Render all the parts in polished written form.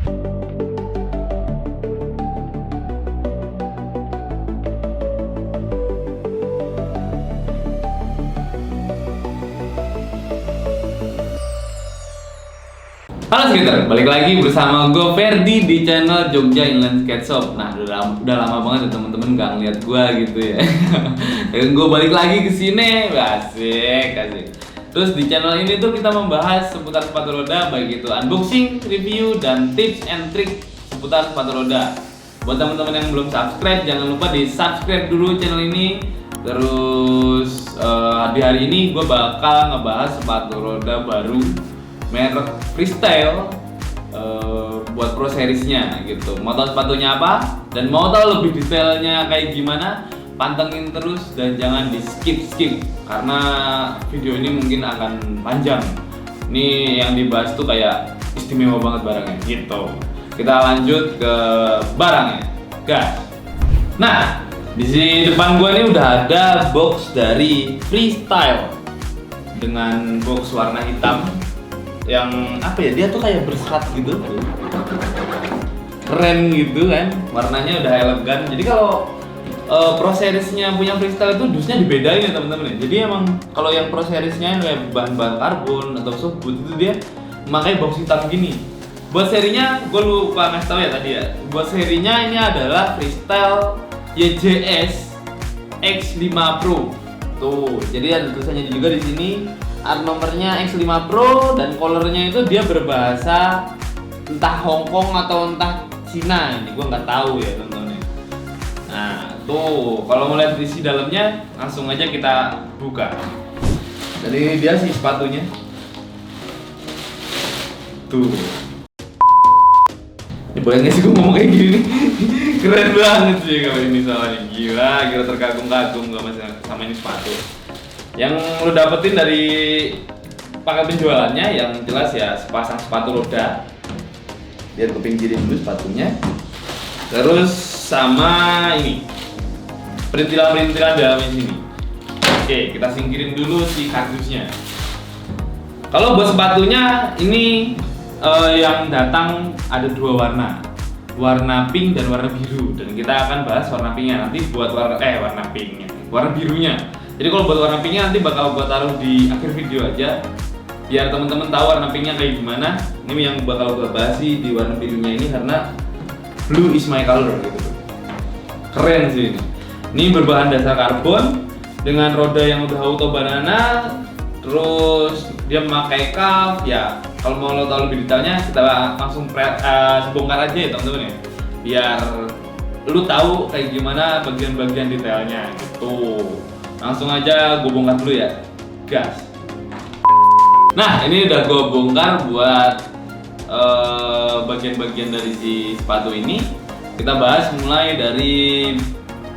Halo skater, balik lagi bersama gue Ferdi di channel Jogja Inline Skate Shop. Nah, udah lama banget ya temen-temen gak ngeliat gue gitu ya. Dan gue balik lagi ke sini, asik. Terus di channel ini tuh kita membahas seputar sepatu roda, baik itu unboxing, review, dan tips and trick seputar sepatu roda. Buat teman-teman yang belum subscribe, jangan lupa di subscribe dulu channel ini. Terus di hari ini gue bakal ngebahas sepatu roda baru merek freestyle buat pro seriesnya gitu. Mau tahu sepatunya apa dan mau tahu lebih detailnya kayak gimana, pantengin terus dan jangan di skip karena video ini mungkin akan panjang. Ini yang dibahas tuh kayak istimewa banget barangnya gitu. Kita lanjut ke barangnya, guys. Nah, di depan gua nih udah ada box dari freestyle dengan box warna hitam yang apa ya, dia tuh kayak berserat gitu, keren gitu kan, warnanya udah elegan. Jadi kalau pro seriesnya punya freestyle itu dusnya dibedain ya teman-teman ya. Jadi emang kalau yang pro seriesnya kayak bahan-bahan karbon atau softwood itu dia memakai box hitam gini. Buat serinya gue lupa ngasih tau ya tadi ya. Buat serinya ini adalah freestyle YJS X5 Pro. Tuh, jadi ada tulisannya juga di sini. Art nomornya X5 Pro dan colornya itu dia berbahasa entah Hongkong atau entah Cina, ini gue nggak tahu ya teman-teman. Nah tuh kalau mau lihat isi dalamnya langsung aja kita buka. Jadi dia sih sepatunya tuh. Ini boleh nggak sih gue ngomong kayak gini nih? Keren banget sih kalau ini soalnya, gila terkagum-kagum sama ini sepatu. Yang lo dapetin dari paket penjualannya yang jelas ya sepasang sepatu roda. Biar gue pinggirin dulu sepatunya. Terus sama ini perintilan-perintilan dalam sini. Oke, kita singkirin dulu si kardusnya. Kalau buat sepatunya ini yang datang ada dua warna pink dan warna biru. Dan kita akan bahas warna pinknya nanti buat warna pinknya, warna birunya. Jadi kalau buat warna pinknya nanti bakal gue taruh di akhir video aja, biar teman-teman tahu warna pinknya kayak gimana. Ini yang bakal gue bahas sih di warna birunya ini karena blue is my color gitu. Keren sih ini. Ini berbahan dasar karbon dengan roda yang udah auto banana. Terus dia memakai cuff ya. Kalau mau lo tahu lebih detailnya kita langsung sebongkar aja ya teman-teman ya. Biar lu tahu kayak gimana bagian-bagian detailnya gitu. Langsung aja gue bongkar dulu ya, gas. Nah ini udah gue bongkar buat bagian-bagian dari si sepatu ini. Kita bahas mulai dari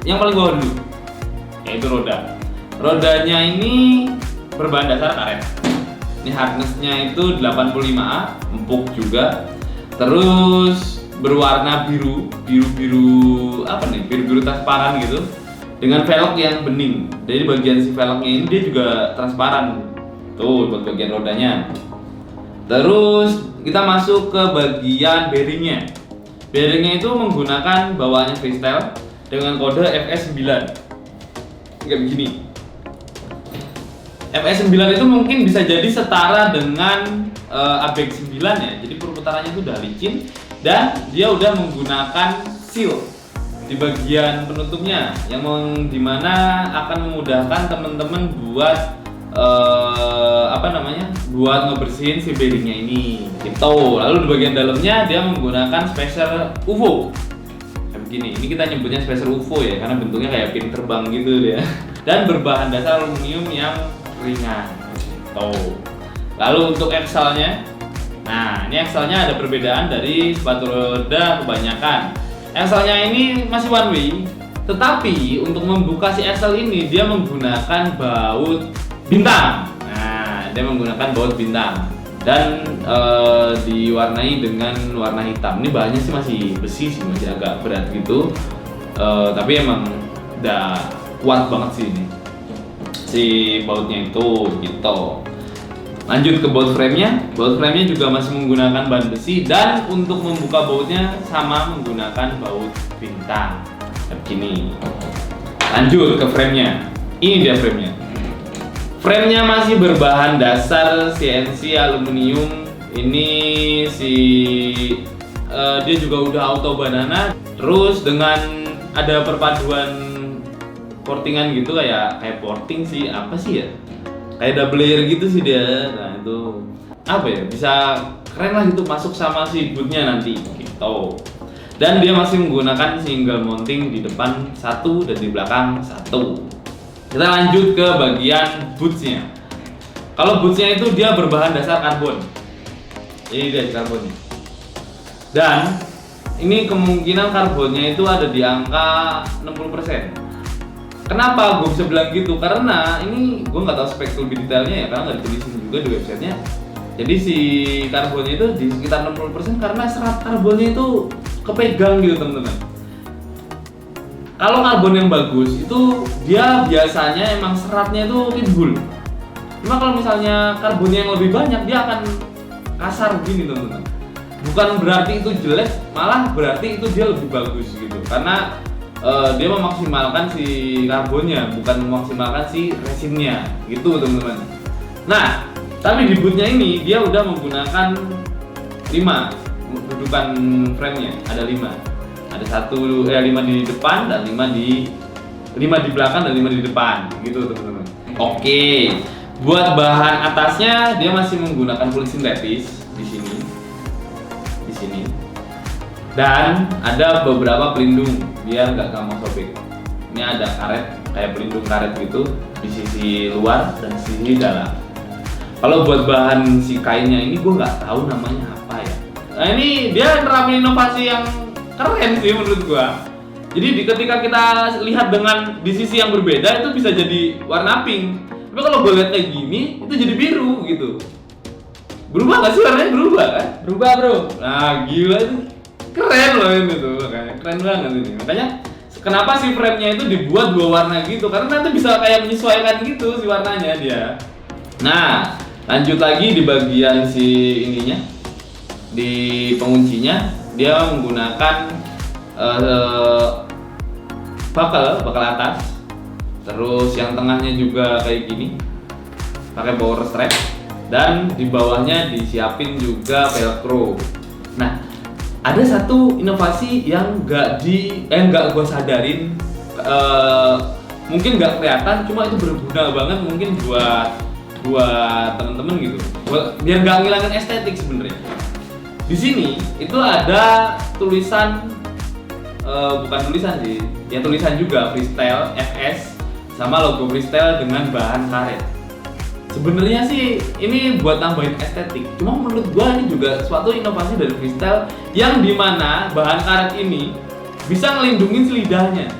yang paling bawah dulu, yaitu roda. Rodanya ini berbahan dasar karet. Ini hardnessnya itu 85A, empuk juga. Terus berwarna biru apa nih? Biru transparan gitu. Dengan velg yang bening. Jadi bagian si velgnya ini dia juga transparan. Tuh buat bagian rodanya. Terus kita masuk ke bagian bearingnya. Bearingnya itu menggunakan bawaannya freestyle dengan kode FS9. Kayak begini. FS9 itu mungkin bisa jadi setara dengan ABEX 9 ya. Jadi perputarannya itu udah licin dan dia udah menggunakan seal di bagian penutupnya yang dimana akan memudahkan teman-teman buat buat ngebersihin si bearingnya ini gitu. Lalu di bagian dalamnya dia menggunakan spacer UFO kayak begini. Ini kita nyebutnya spacer UFO ya karena bentuknya kayak pin terbang gitu ya. Dan berbahan dasar aluminium yang ringan gitu. Lalu untuk axle-nya, nah ini axle-nya ada perbedaan dari sepatu roda kebanyakan. Axle-nya ini masih one way, tetapi untuk membuka si axle ini dia menggunakan baut bintang. Nah, dia menggunakan baut bintang dan diwarnai dengan warna hitam. Ini bahannya sih masih besi sih, masih agak berat gitu. Tapi emang udah kuat banget sih ini si bautnya itu gitu. Lanjut ke baut frame-nya. Baut frame-nya juga masih menggunakan bahan besi dan untuk membuka bautnya sama menggunakan baut bintang. Begini. Lanjut ke frame-nya. Ini dia frame-nya. Frame-nya masih berbahan dasar CNC aluminium. Ini dia juga udah auto banana. Terus dengan ada perpaduan portingan gitu kayak porting sih, apa sih ya? Kayak double layer gitu sih dia. Nah itu apa ya, bisa keren lah gitu masuk sama si bootnya nanti gitu. Dan dia masih menggunakan single mounting di depan satu dan di belakang satu. Kita lanjut ke bagian bootsnya. Kalau bootsnya itu dia berbahan dasar karbon. Ini dia karbonnya. Dan ini kemungkinan karbonnya itu ada di angka 60%. Kenapa gue bisa bilang gitu? Karena ini gue nggak tahu spek lebih detailnya ya, karena nggak ditulisin juga di websitenya. Jadi si karbonnya itu di sekitar 60% karena serat karbonnya itu kepegang gitu teman-teman. Kalau karbon yang bagus itu dia biasanya emang seratnya itu timbul. Cuma kalau misalnya karbonnya yang lebih banyak dia akan kasar gini teman-teman. Bukan berarti itu jelek, malah berarti itu dia lebih bagus gitu. Karena dia memaksimalkan si karbonnya, bukan memaksimalkan si resinnya, gitu teman-teman. Nah, tapi di bootnya ini dia udah menggunakan 5 dudukan frame-nya, ada 5. Ada 5 di depan dan 5 di belakang dan 5 di depan, gitu teman-teman. Oke, buat bahan atasnya dia masih menggunakan kulit sintetis di sini. Dan ada beberapa pelindung biar nggak gampang sobek. Ini ada karet, kayak pelindung karet gitu di sisi luar dan sisi dalam. Kalau buat bahan si kainnya ini gue nggak tahu namanya apa ya. Nah ini dia nerapin inovasi yang keren sih menurut gue. Jadi ketika kita lihat dengan di sisi yang berbeda itu bisa jadi warna pink. Tapi kalau gue lihat kayak gini itu jadi biru gitu. Berubah nggak sih warnanya? Berubah kan? Berubah bro. Nah gila itu. Keren loh ini tuh, makanya keren banget ini. Makanya kenapa si frame-nya itu dibuat 2 warna gitu? Karena nanti bisa kayak menyesuaikan gitu si warnanya dia. Nah, lanjut lagi di bagian si ininya, di penguncinya dia menggunakan bakal atas. Terus yang tengahnya juga kayak gini, pakai power strap. Dan di bawahnya disiapin juga velcro. Nah, ada satu inovasi yang nggak gue sadarin, mungkin nggak kelihatan, cuma itu berguna banget mungkin buat temen-temen gitu, biar nggak ngilangin estetik sebenarnya. Di sini itu ada tulisan, bukan tulisan sih, ya tulisan juga freestyle FS sama logo freestyle dengan bahan karet. Sebenarnya sih ini buat tambahin estetik. Cuma menurut gua ini juga suatu inovasi dari freestyle yang dimana bahan karet ini bisa ngelindungin si lidahnya.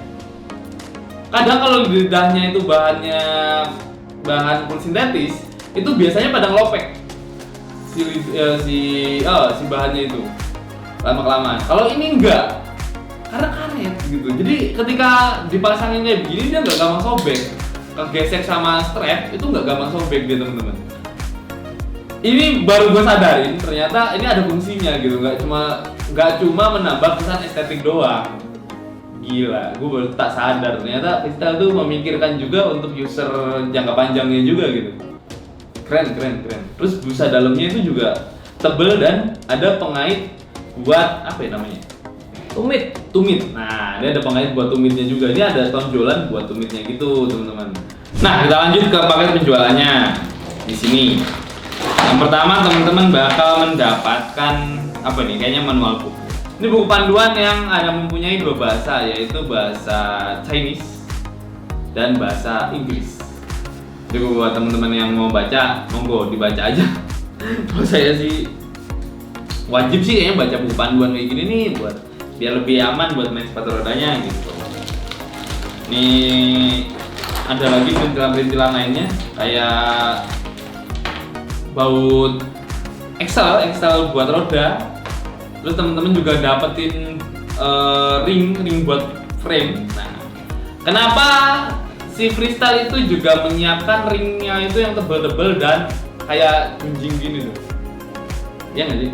Kadang kalau lidahnya itu bahan kulit sintetis, itu biasanya pada ngelopek si bahannya itu lama-kelamaan. Kalau ini enggak, karena karet gitu. Jadi ketika dipasangin kayak begini dia nggak gampang sobek. Kegesek sama strap itu nggak gampang sobek dia teman-teman. Ini baru gue sadarin ternyata ini ada fungsinya gitu, nggak cuma menambah kesan estetik doang. Gila, gue baru tak sadar ternyata freestyle tuh memikirkan juga untuk user jangka panjangnya juga gitu. Keren. Terus busa dalamnya itu juga tebel dan ada pengait buat apa ya namanya? Tumit. Nah, dia ada pengait buat tumitnya juga. Ini ada tonjolan buat tumitnya gitu, teman-teman. Nah, kita lanjut ke paket penjualannya. Di sini. Yang pertama, teman-teman bakal mendapatkan apa nih? Kayaknya manual buku. Ini buku panduan yang ada mempunyai 2 bahasa, yaitu bahasa Chinese dan bahasa Inggris. Jadi buat teman-teman yang mau baca, monggo dibaca aja. Kalau saya sih wajib sih kayaknya baca buku panduan kayak gini nih buat biar lebih aman buat main sepatu rodanya gitu. Nih ada lagi perintilan-perintilan lainnya kayak baut Excel buat roda. Terus teman-teman juga dapetin ring buat frame. Nah, kenapa si freestyle itu juga menyiapkan ringnya itu yang tebel-tebel dan kayak junjing gini tuh. Iya nggak sih?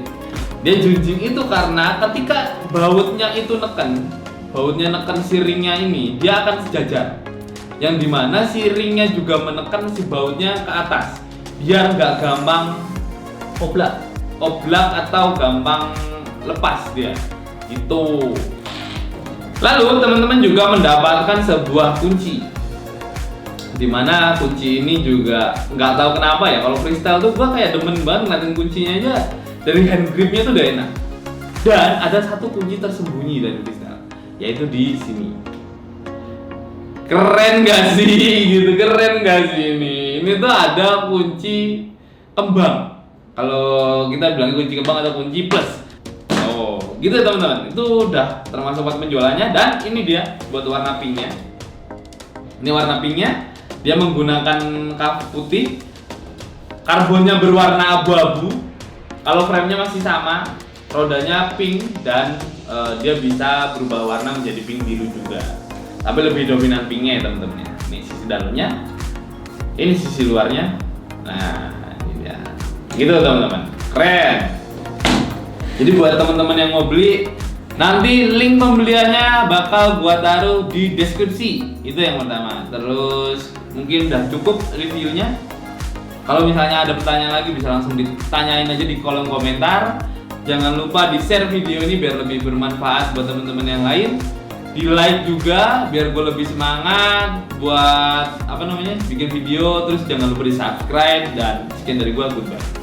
Dia junjing itu karena ketika bautnya itu bautnya neken si ringnya ini, dia akan sejajar. Yang dimana si ringnya juga menekan si bautnya ke atas, biar nggak gampang oblak atau gampang lepas dia. Itu. Lalu teman-teman juga mendapatkan sebuah kunci. Dimana kunci ini juga nggak tahu kenapa ya, kalau freestyle tuh gua kayak demen banget ngeliatin kuncinya aja, dari hand gripnya tuh udah enak. Dan ada satu kunci tersembunyi dari freestyle, yaitu di sini. Keren gak sih? Gitu, keren gak sih ini? Ini tuh ada kunci kembang. Kalau kita bilang kunci kembang atau kunci plus. Oh, gitu ya teman-teman. Itu udah termasuk buat penjualannya, dan ini dia buat warna pinknya. Ini warna pinknya. Dia menggunakan kaf putih, karbonnya berwarna abu-abu. Kalau frame-nya masih sama, rodanya pink, dan dia bisa berubah warna menjadi pink biru juga. Tapi lebih dominan pinknya ya teman-teman ya. Ini sisi dalamnya, ini sisi luarnya. Nah, ini dia. Gitu teman-teman. Keren. Jadi buat teman-teman yang mau beli, nanti link pembeliannya bakal gua taruh di deskripsi. Itu yang pertama. Terus mungkin udah cukup reviewnya. Kalau misalnya ada pertanyaan lagi bisa langsung ditanyain aja di kolom komentar. Jangan lupa di share video ini biar lebih bermanfaat buat teman-teman yang lain. Di like juga biar gue lebih semangat buat bikin video. Terus jangan lupa di subscribe, dan sekian dari gue, goodbye.